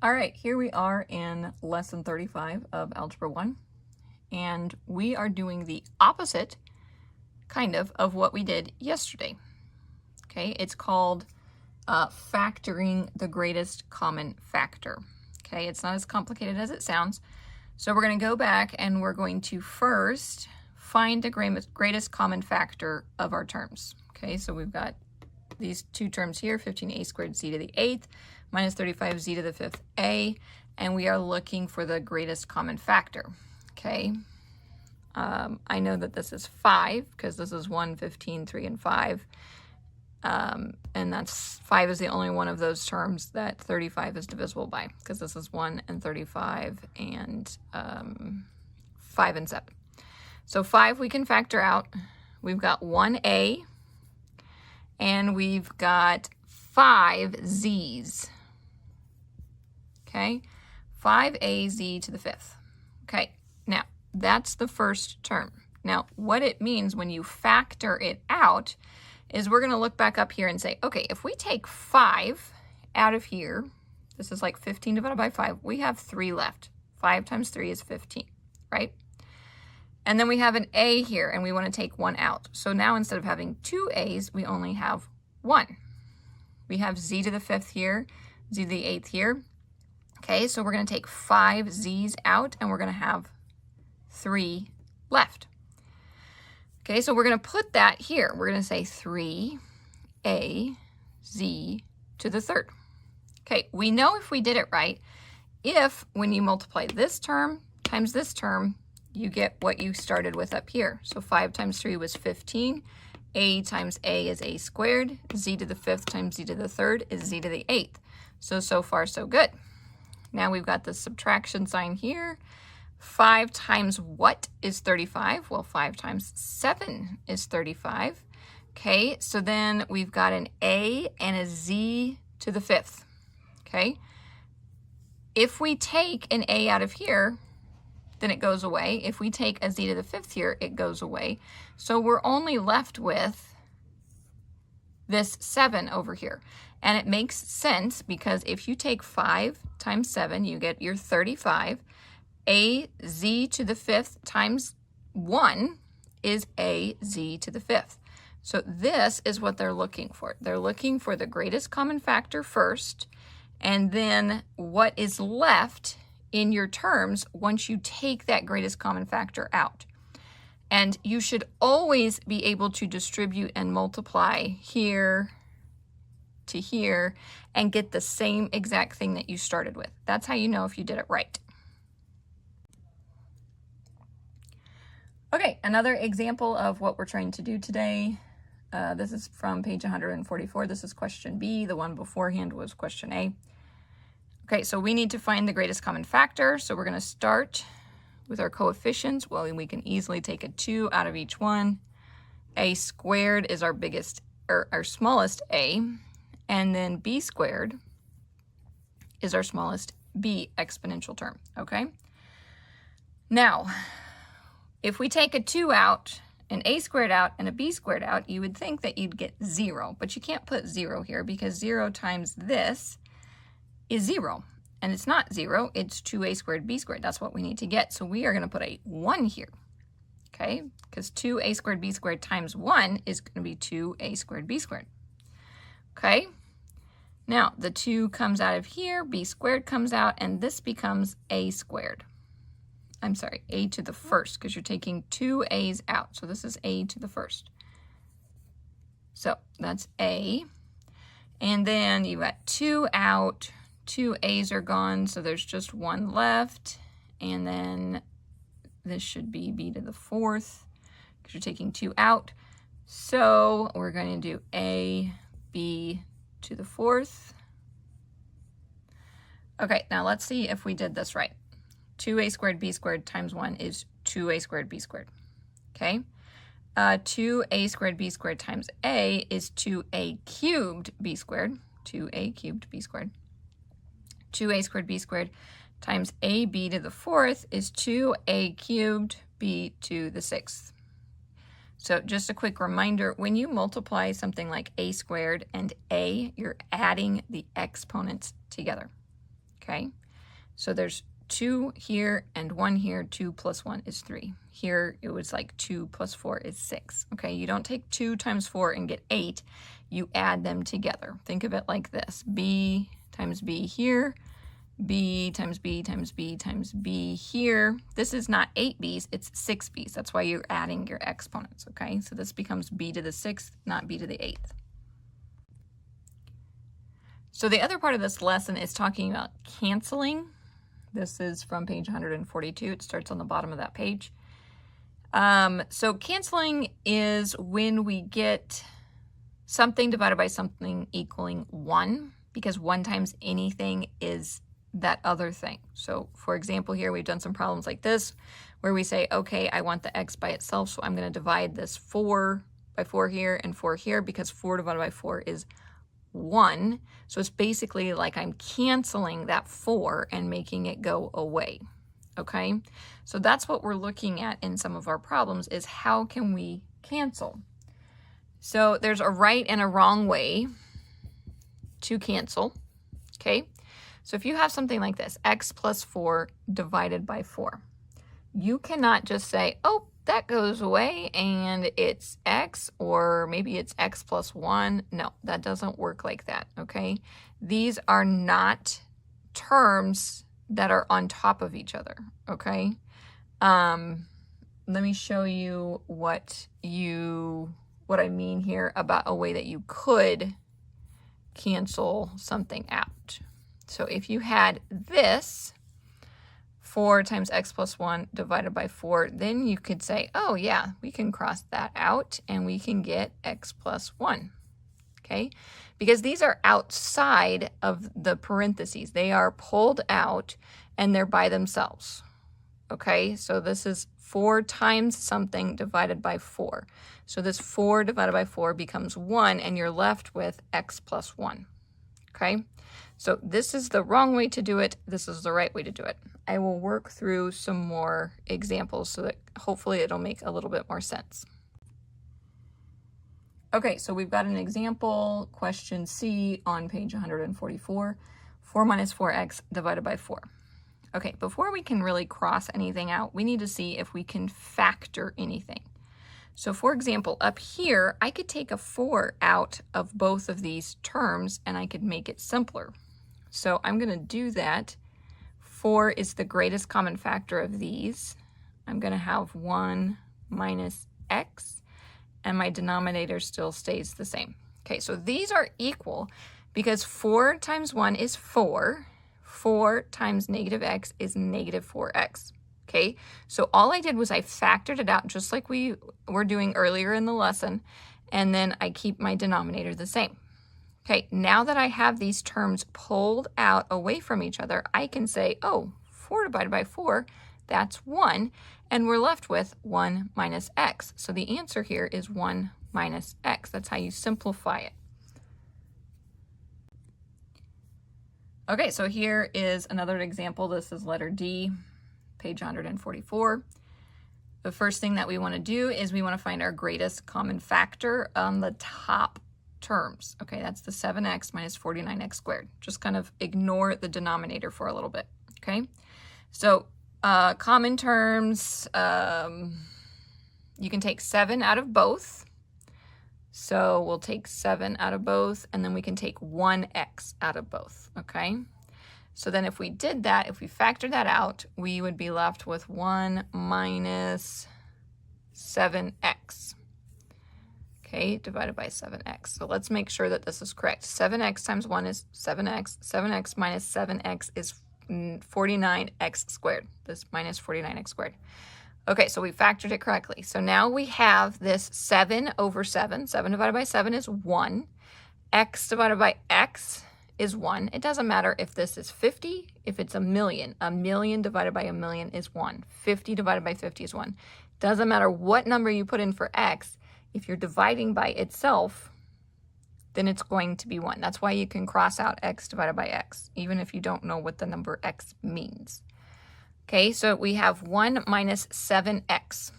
All right, here we are in lesson 35 of Algebra 1, and we are doing the opposite, kind of what we did yesterday. Okay, it's called factoring the greatest common factor. Okay, it's not as complicated as it sounds. So we're going to go back and we're going to first find the greatest common factor of our terms. Okay, so we've got these two terms here, 15a squared z to the 8th minus 35z to the 5th a, and we are looking for the greatest common factor. Okay, I know that this is 5 because this is 1, 15, 3, and 5. And that's 5 is the only one of those terms that 35 is divisible by, because this is 1 and 35 and 5 and 7. So 5 we can factor out. We've got 1a and we've got 5 z's. Okay, 5az to the 5th. Okay, now that's the first term. Now what it means when you factor it out is we're going to look back up here and say, okay, if we take 5 out of here, this is like 15 divided by 5, we have 3 left. 5 times 3 is 15, right? And then we have an a here, and we want to take 1 out. So now instead of having 2 a's, we only have 1. We have z to the 5th here, z to the 8th here. Okay, so we're going to take 5 z's out, and we're going to have 3 left. Okay, so we're going to put that here. We're going to say 3a z to the 3rd. Okay, we know if we did it right, if when you multiply this term times this term, you get what you started with up here. So 5 times 3 was 15. A times a is a squared. Z to the 5th times z to the 3rd is z to the 8th. So far, so good. Now we've got the subtraction sign here. 5 times what is 35? Well, 5 times 7 is 35. Okay, so then we've got an a and a z to the 5th. Okay, if we take an a out of here, then it goes away. If we take a z to the 5th here, it goes away. So we're only left with this 7 over here. And it makes sense because if you take 5 times 7, you get your 35. A z to the 5th times 1 is a z to the 5th. So this is what they're looking for. They're looking for the greatest common factor first, and then what is left in your terms once you take that greatest common factor out. And you should always be able to distribute and multiply here to here and get the same exact thing that you started with. That's how you know if you did it right. Okay, another example of what we're trying to do today. This is from page 144. This is question B. The one beforehand was question A. Okay, so we need to find the greatest common factor. So we're going to start with our coefficients. Well, we can easily take a 2 out of each one. A squared is our biggest, or our smallest a, and then b squared is our smallest b exponential term, okay? Now, if we take a 2 out, an a squared out, and a b squared out, you would think that you'd get 0, but you can't put 0 here because 0 times this is 0. And it's not 0, it's 2a squared b squared. That's what we need to get. So we are going to put a 1 here, okay? Because 2a squared b squared times 1 is going to be 2a squared b squared, okay? Now, the 2 comes out of here, b squared comes out, and this becomes a squared. I'm sorry, a to the 1st, because you're taking 2 a's out. So this is a to the 1st. So that's a. And then you got 2 out, 2 a's are gone, so there's just 1 left. And then this should be b to the 4th, because you're taking 2 out. So we're going to do a, b to the 4th. Okay, now let's see if we did this right. 2a squared b squared times 1 is 2a squared b squared, okay? 2a squared b squared times a is 2a cubed b squared, 2a cubed b squared. 2a squared b squared times ab to the 4th is 2a cubed b to the 6th. So just a quick reminder, when you multiply something like a squared and a, you're adding the exponents together. okay? So there's 2 here and 1 here. 2 plus 1 is 3. Here it was like 2 plus 4 is 6, okay? You don't take 2 times 4 and get 8. You add them together. Think of it like this. B times B here, B times B times B times B here. This is not 8b's, it's 6b's. That's why you're adding your exponents, okay? So this becomes b to the 6th, not b to the 8th. So the other part of this lesson is talking about canceling. This is from page 142. It starts on the bottom of that page. So canceling is when we get something divided by something equaling 1, because 1 times anything is that other thing. So for example, here we've done some problems like this where we say, okay, I want the x by itself, so I'm going to divide this 4 by 4 here and 4 here, because 4 divided by 4 is 1. So it's basically like I'm canceling that 4 and making it go away. Okay, so that's what we're looking at in some of our problems, is how can we cancel? So there's a right and a wrong way to cancel. Okay, so if you have something like this, x plus 4 divided by 4, you cannot just say, oh, that goes away and it's x, or maybe it's x plus 1. No, that doesn't work like that, okay? These are not terms that are on top of each other, okay? Let me show you what I mean here about a way that you could cancel something out. So if you had this, 4 times x plus 1 divided by 4, then you could say, oh yeah, we can cross that out and we can get x plus 1, okay? Because these are outside of the parentheses. They are pulled out and they're by themselves, okay? So this is 4 times something divided by 4. So this 4 divided by 4 becomes 1, and you're left with x plus 1, okay? So this is the wrong way to do it. This is the right way to do it. I will work through some more examples so that hopefully it'll make a little bit more sense. Okay, so we've got an example, question C on page 144, 4 minus 4x divided by 4. Okay, before we can really cross anything out, we need to see if we can factor anything. So for example, up here, I could take a 4 out of both of these terms and I could make it simpler. So I'm going to do that. 4 is the greatest common factor of these. I'm going to have 1 minus x, and my denominator still stays the same. Okay, so these are equal because 4 times 1 is 4. 4 times negative x is negative 4x. Okay, so all I did was I factored it out just like we were doing earlier in the lesson, and then I keep my denominator the same. Okay, now that I have these terms pulled out away from each other, I can say, oh, 4 divided by 4, that's 1, and we're left with 1 minus x. So the answer here is 1 minus x. That's how you simplify it. Okay, so here is another example. This is letter D, page 144. The first thing that we want to do is we want to find our greatest common factor on the top terms. Okay, that's the 7x minus 49x squared. Just kind of ignore the denominator for a little bit. Okay, so common terms, you can take 7 out of both. So we'll take 7 out of both, and then we can take 1x out of both, okay? So then if we did that, if we factored that out, we would be left with 1 minus 7x, okay, divided by 7x. So let's make sure that this is correct. 7x times 1 is 7x. 7x minus 7x is 49x squared. This minus 49x squared. Okay, so we factored it correctly. So now we have this 7 over 7. 7 divided by 7 is 1. X divided by x is 1. It doesn't matter if this is 50, if it's a million. A million divided by a million is 1. 50 divided by 50 is 1. Doesn't matter what number you put in for x. If you're dividing by itself, then it's going to be 1. That's why you can cross out x divided by x, even if you don't know what the number x means. Okay, so we have 1 minus 7x.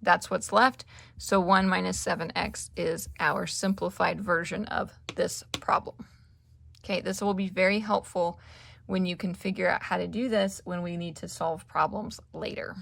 That's what's left. So 1 minus 7x is our simplified version of this problem. Okay, this will be very helpful when you can figure out how to do this when we need to solve problems later.